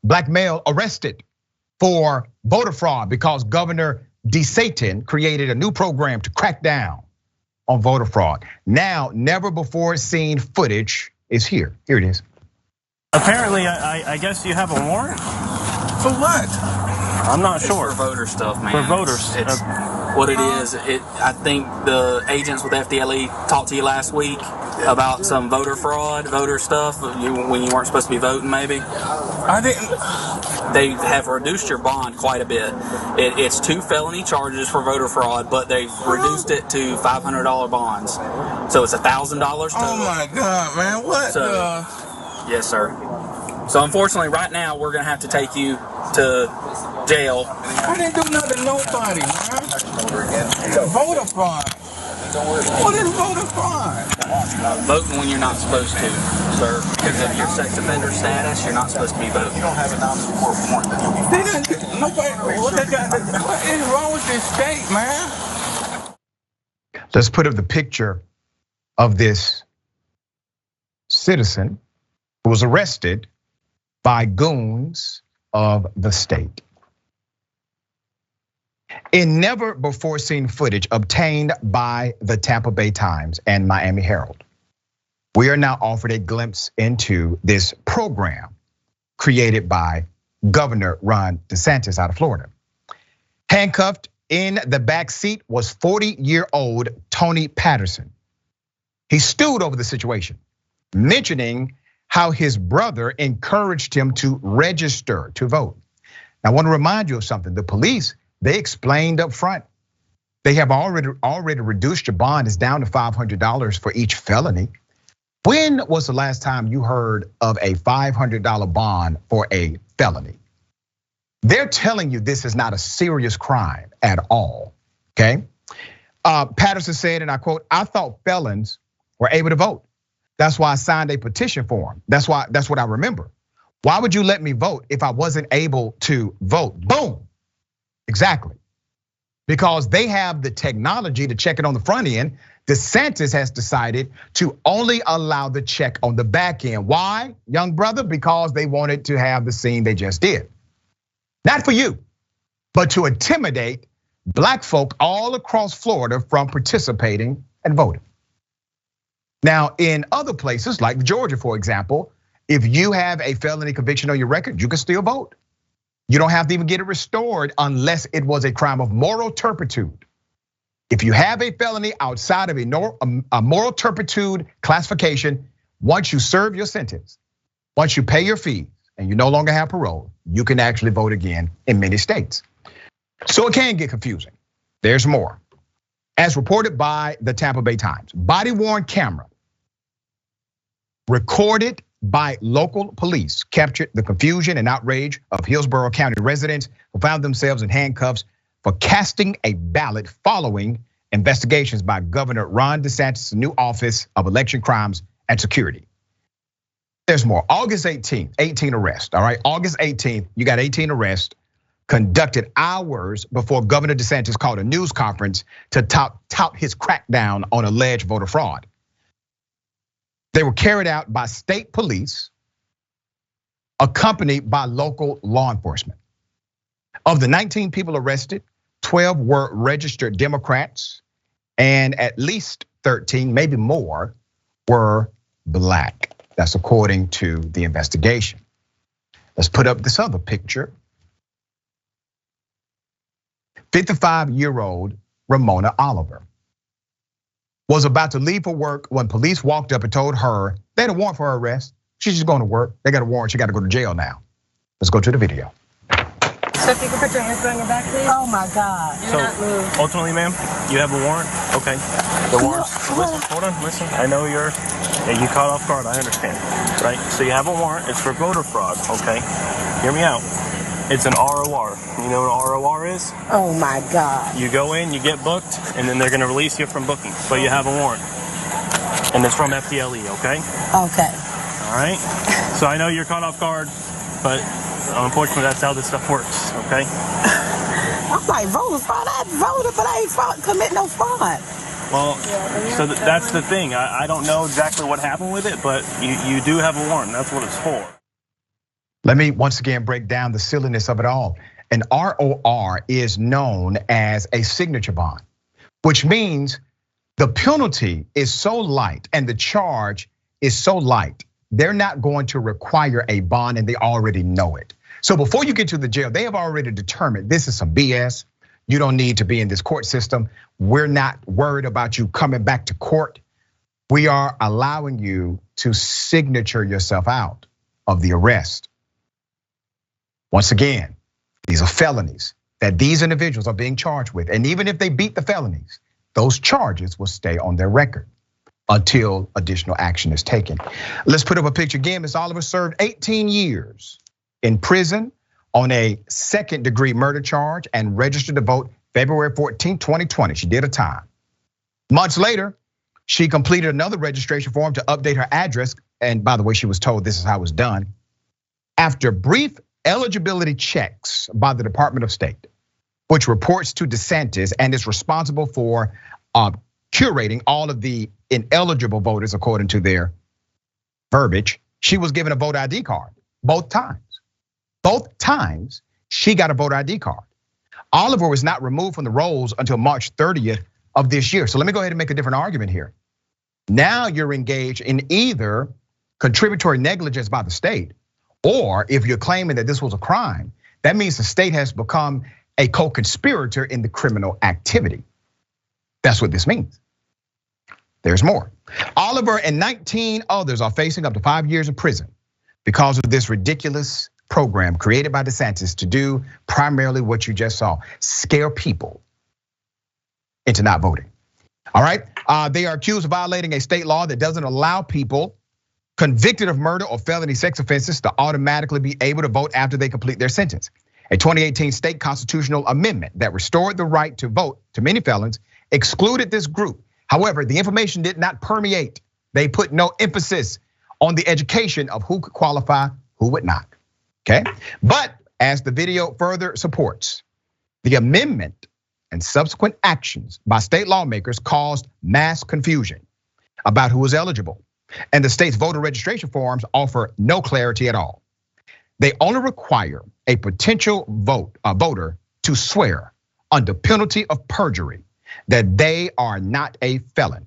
black male arrested for voter fraud because Governor DeSantis created a new program to crack down on voter fraud. Now, never before seen footage is here. Here it is. Apparently, I guess you have a warrant? For what? I'm not sure. For voter stuff, man. For voters. It's what it is. I think the agents with FDLE talked to you last week about some voter fraud, voter stuff, when you weren't supposed to be voting, maybe. I didn't. They have reduced your bond quite a bit. It's 2 felony charges for voter fraud, but they've reduced it to $500 bonds. So it's $1,000 total. Oh my God, man! What? Yes, sir. So unfortunately, right now we're gonna have to take you to jail. I didn't do nothing to nobody, man. It's a voter fraud. What is voter fraud? Voting when you're not supposed to, sir. Because of your sex offender status, you're not supposed to be voting. You don't have a non-support warrant. They didn't. Nobody. What is wrong with this state, man? Let's put up the picture of this citizen who was arrested by goons of the state. In never before seen footage obtained by the Tampa Bay Times and Miami Herald, we are now offered a glimpse into this program created by Governor Ron DeSantis out of Florida. Handcuffed in the back seat was 40-year-old Tony Patterson. He stewed over the situation, mentioning how his brother encouraged him to register to vote. Now, I want to remind you of something. The police, they explained up front, they have already reduced your bond. It's down to $500 for each felony. When was the last time you heard of a $500 bond for a felony? They're telling you this is not a serious crime at all, okay? Patterson said, and I quote, "I thought felons were able to vote. That's why I signed a petition for him. That's what I remember. Why would you let me vote if I wasn't able to vote?" Boom, exactly. Because they have the technology to check it on the front end. DeSantis has decided to only allow the check on the back end. Why, young brother? Because they wanted to have the scene they just did. Not for you, but to intimidate black folk all across Florida from participating and voting. Now, in other places like Georgia, for example, if you have a felony conviction on your record, you can still vote. You don't have to even get it restored unless it was a crime of moral turpitude. If you have a felony outside of a moral turpitude classification, once you serve your sentence, once you pay your fees and you no longer have parole, you can actually vote again in many states. So it can get confusing. There's more. As reported by the Tampa Bay Times, body-worn camera recorded by local police captured the confusion and outrage of Hillsborough County residents who found themselves in handcuffs for casting a ballot following investigations by Governor Ron DeSantis' new Office of Election Crimes and Security. There's more. August 18th, 18 arrests, all right? August 18th, you got 18 arrests conducted hours before Governor DeSantis called a news conference to tout his crackdown on alleged voter fraud. They were carried out by state police, accompanied by local law enforcement. Of the 19 people arrested, 12 were registered Democrats, and at least 13, maybe more, were black. That's according to the investigation. Let's put up this other picture. 55-year-old Ramona Oliver was about to leave for work when police walked up and told her they had a warrant for her arrest. She's just going to work. They got a warrant. She got to go to jail now. Let's go to the video. So if you can put your hands on your back, please. Oh my God. So ultimately, ma'am, you have a warrant. Okay. The warrant. Listen, hold on. Listen. I know you caught off guard. I understand. Right. So you have a warrant. It's for voter fraud. Okay. Hear me out. It's an ROR. You know what an ROR is? Oh my God. You go in, you get booked, and then they're gonna release you from booking. But you have a warrant. And it's from FDLE, okay? Okay. All right? So I know you're caught off guard, but unfortunately that's how this stuff works, okay? I'm like, voter fraud? I voted, but I ain't commit no fraud. Well, so that's the thing. I don't know exactly what happened with it, but you do have a warrant. That's what it's for. Let me once again break down the silliness of it all. An ROR is known as a signature bond, which means the penalty is so light and the charge is so light, they're not going to require a bond and they already know it. So before you get to the jail, they have already determined this is some BS. You don't need to be in this court system. We're not worried about you coming back to court. We are allowing you to signature yourself out of the arrest. Once again, these are felonies that these individuals are being charged with. And even if they beat the felonies, those charges will stay on their record until additional action is taken. Let's put up a picture again. Ms. Oliver served 18 years in prison on a second-degree murder charge and registered to vote February 14, 2020. She did a time. Months later, she completed another registration form to update her address. And by the way, she was told this is how it was done. After brief eligibility checks by the Department of State, which reports to DeSantis and is responsible for curating all of the ineligible voters according to their verbiage, she was given a voter ID card both times. Both times she got a voter ID card. Oliver was not removed from the rolls until March 30th of this year. So let me go ahead and make a different argument here. Now you're engaged in either contributory negligence by the state, or if you're claiming that this was a crime, that means the state has become a co-conspirator in the criminal activity. That's what this means. There's more. Oliver and 19 others are facing up to 5 years in prison because of this ridiculous program created by DeSantis to do primarily what you just saw, scare people into not voting. All right, they are accused of violating a state law that doesn't allow people convicted of murder or felony sex offenses to automatically be able to vote after they complete their sentence. A 2018 state constitutional amendment that restored the right to vote to many felons excluded this group. However, the information did not permeate. They put no emphasis on the education of who could qualify, who would not. Okay, but as the video further supports, the amendment and subsequent actions by state lawmakers caused mass confusion about who was eligible. And the state's voter registration forms offer no clarity at all. They only require a potential voter to swear under penalty of perjury that they are not a felon,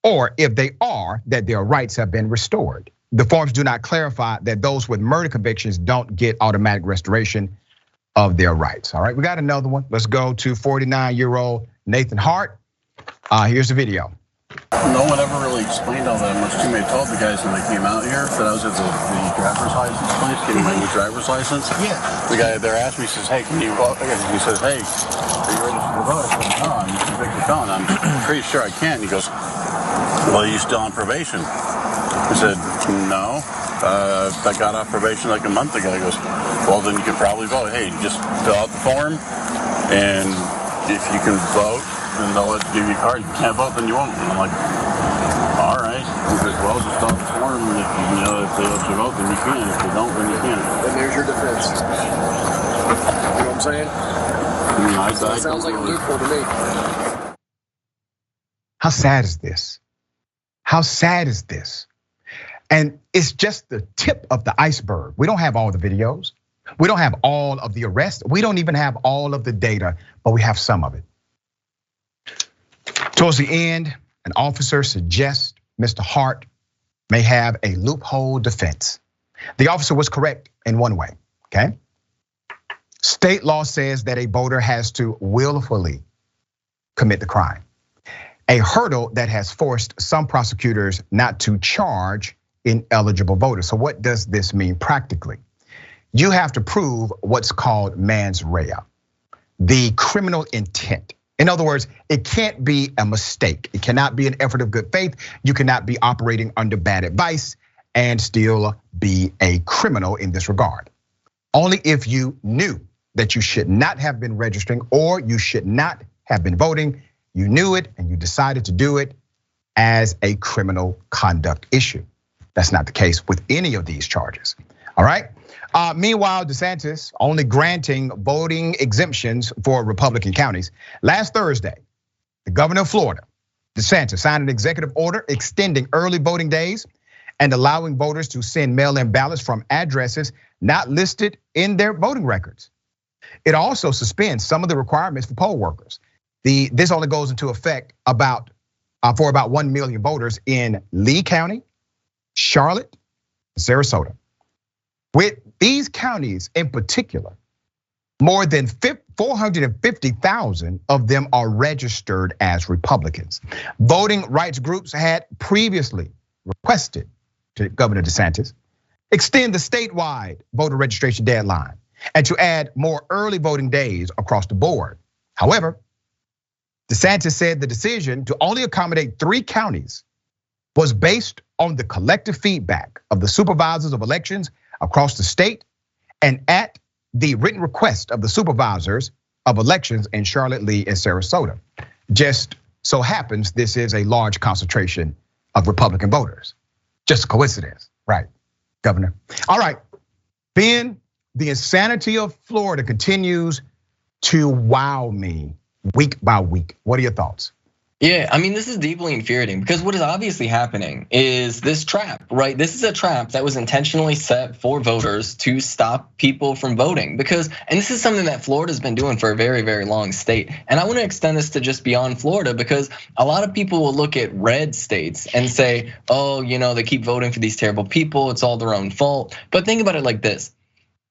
or if they are, that their rights have been restored. The forms do not clarify that those with murder convictions don't get automatic restoration of their rights. All right, we got another one. Let's go to 49-year-old Nathan Hart. Here's the video. No one ever really explained all that much to me. I told the guys when they came out here that I was at the driver's license place, getting my new driver's license. Yeah. The guy there asked me, he says, hey, can you vote? He says, hey, are you registered to vote? I said, no, I'm a convicted felon. I'm pretty sure I can. He goes, well, are you still on probation? I said, no. I got off probation like a month ago. He goes, well, then you can probably vote. Hey, just fill out the form, and if you can vote, then they'll give you a card. If you can't vote, then you won't. And I'm like, all right. He says, well, just fill out the form, and if they let you vote, then you can. If they don't, then you can't. And there's your defense. You know what I'm saying? That sounds like a loophole to me. How sad is this? How sad is this? And it's just the tip of the iceberg. We don't have all the videos. We don't have all of the arrests. We don't even have all of the data, but we have some of it. Towards the end, an officer suggests Mr. Hart may have a loophole defense. The officer was correct in one way, okay? State law says that a voter has to willfully commit the crime. A hurdle that has forced some prosecutors not to charge ineligible voters. So what does this mean practically? You have to prove what's called mens rea, the criminal intent. In other words, it can't be a mistake. It cannot be an effort of good faith. You cannot be operating under bad advice and still be a criminal in this regard. Only if you knew that you should not have been registering or you should not have been voting, you knew it and you decided to do it as a criminal conduct issue. That's not the case with any of these charges, all right? Meanwhile, DeSantis only granting voting exemptions for Republican counties. Last Thursday, the governor of Florida, DeSantis, signed an executive order extending early voting days and allowing voters to send mail-in ballots from addresses not listed in their voting records. It also suspends some of the requirements for poll workers. This only goes into effect for about 1 million voters in Lee County, Charlotte, Sarasota. With these counties in particular, more than 450,000 of them are registered as Republicans. Voting rights groups had previously requested to Governor DeSantis extend the statewide voter registration deadline and to add more early voting days across the board. However, DeSantis said the decision to only accommodate 3 counties was based on the collective feedback of the supervisors of elections across the state and at the written request of the supervisors of elections in Charlotte, Lee, and Sarasota. Just so happens this is a large concentration of Republican voters. Just a coincidence, right, Governor? All right, Ben, the insanity of Florida continues to wow me week by week. What are your thoughts? Yeah, I mean, this is deeply infuriating because what is obviously happening is this trap, right? This is a trap that was intentionally set for voters to stop people from voting because, and this is something that Florida's been doing for a very, very long state. And I want to extend this to just beyond Florida because a lot of people will look at red states and say, oh, they keep voting for these terrible people, it's all their own fault. But think about it like this.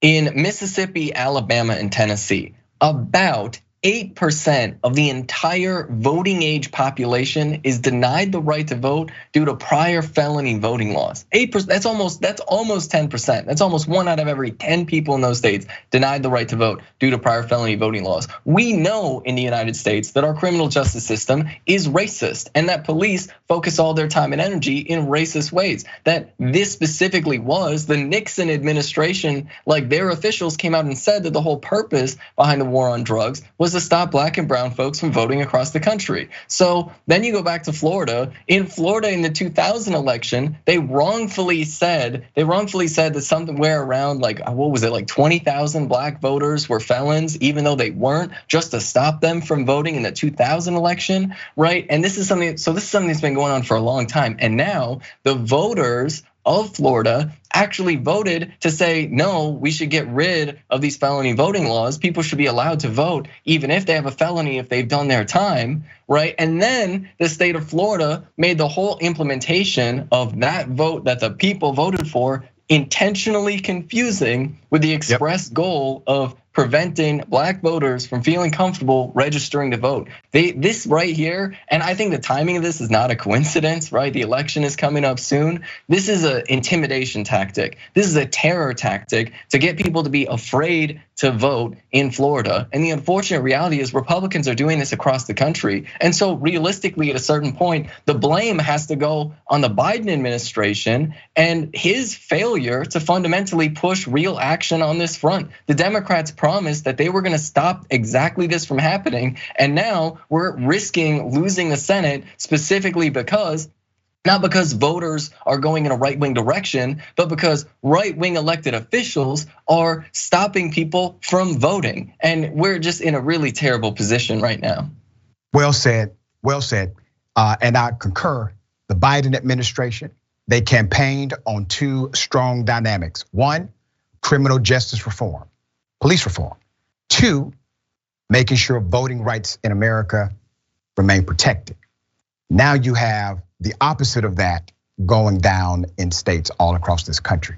In Mississippi, Alabama, and Tennessee, about 8% of the entire voting age population is denied the right to vote due to prior felony voting laws. 8%, that's almost 10%. That's almost 1 out of every 10 people in those states denied the right to vote due to prior felony voting laws. We know in the United States that our criminal justice system is racist and that police focus all their time and energy in racist ways. That this specifically was the Nixon administration, like their officials came out and said that the whole purpose behind the war on drugs was to stop black and brown folks from voting across the country. So then you go back to Florida. In Florida in the 2000 election, they wrongfully said that somewhere around like 20,000 black voters were felons, even though they weren't, just to stop them from voting in the 2000 election, right? And this is something that's been going on for a long time. And now the voters of Florida actually voted to say, no, we should get rid of these felony voting laws. People should be allowed to vote, even if they have a felony, if they've done their time, right? And then the state of Florida made the whole implementation of that vote that the people voted for intentionally confusing with the express goal of preventing black voters from feeling comfortable registering to vote. This right here, and I think the timing of this is not a coincidence, right? The election is coming up soon. This is an intimidation tactic. This is a terror tactic to get people to be afraid to vote in Florida. And the unfortunate reality is Republicans are doing this across the country. And so realistically, at a certain point, the blame has to go on the Biden administration and his failure to fundamentally push real action on this front. The Democrats promised that they were gonna stop exactly this from happening. And now we're risking losing the Senate specifically because, not because voters are going in a right-wing direction, but because right-wing elected officials are stopping people from voting. And we're just in a really terrible position right now. Well said, well said. And I concur, the Biden administration, they campaigned on 2 strong dynamics. 1, criminal justice reform, police reform. 2, making sure voting rights in America remain protected. Now you have the opposite of that going down in states all across this country.